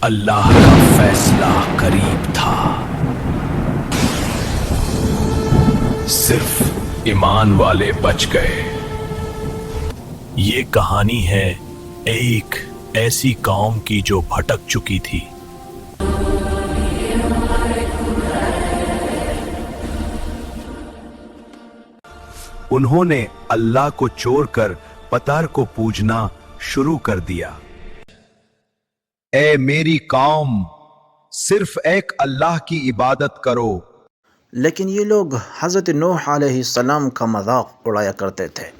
اللہ کا فیصلہ قریب تھا، صرف ایمان والے بچ گئے۔ یہ کہانی ہے ایک ایسی قوم کی جو بھٹک چکی تھی۔ انہوں نے اللہ کو چھوڑ کر پتر کو پوجنا شروع کر دیا۔ اے میری قوم، صرف ایک اللہ کی عبادت کرو۔ لیکن یہ لوگ حضرت نوح علیہ السلام کا مذاق اڑایا کرتے تھے۔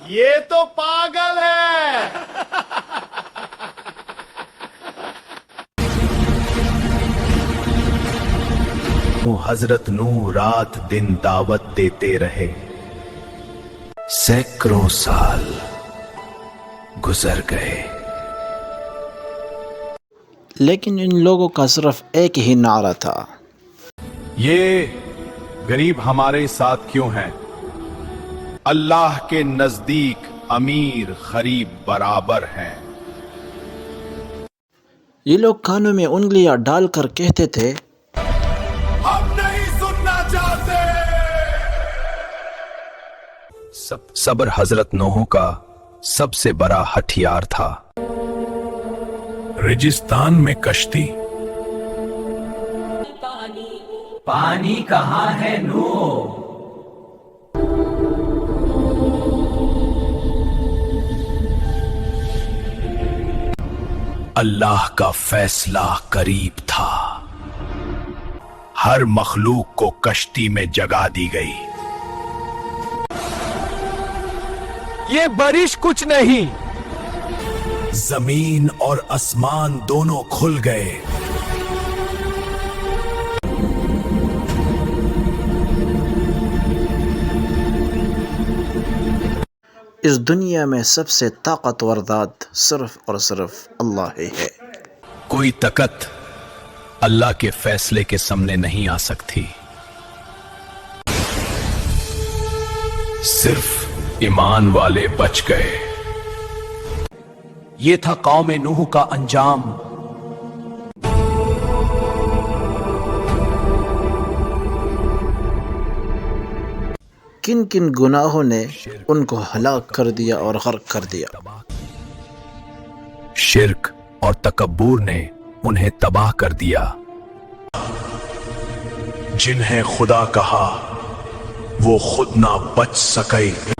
یہ تو پاگل ہے۔ حضرت نوح رات دن دعوت دیتے رہے، سینکڑوں سال گزر گئے، لیکن ان لوگوں کا صرف ایک ہی نعرہ تھا، یہ غریب ہمارے ساتھ کیوں ہیں؟ اللہ کے نزدیک امیر غریب برابر ہیں۔ یہ لوگ کانوں میں انگلیاں ڈال کر کہتے تھے، ہم نہیں سننا چاہتے۔ صبر حضرت نوح کا سب سے بڑا ہتھیار تھا۔ رجستان میں کشتی، پانی کہاں ہے نوح؟ اللہ کا فیصلہ قریب تھا، ہر مخلوق کو کشتی میں جگہ دی گئی۔ یہ بارش کچھ نہیں، زمین اور آسمان دونوں کھل گئے۔ اس دنیا میں سب سے طاقتور ذات صرف اور صرف اللہ ہی ہے۔ کوئی طاقت اللہ کے فیصلے کے سامنے نہیں آ سکتی، صرف ایمان والے بچ گئے۔ یہ تھا قوم نوح کا انجام۔ کن کن گناہوں نے ان کو ہلاک کر دیا اور غرق کر دیا۔ شرک اور تکبر نے انہیں تباہ کر دیا۔ جنہیں خدا کہا وہ خود نہ بچ سکے۔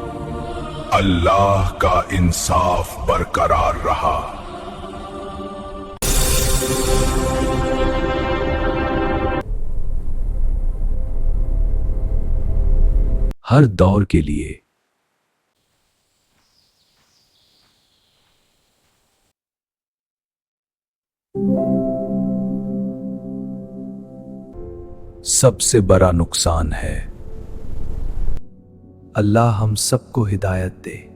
اللہ کا انصاف برقرار رہا۔ ہر دور کے لیے سب سے بڑا نقصان ہے۔ اللہ ہم سب کو ہدایت دے۔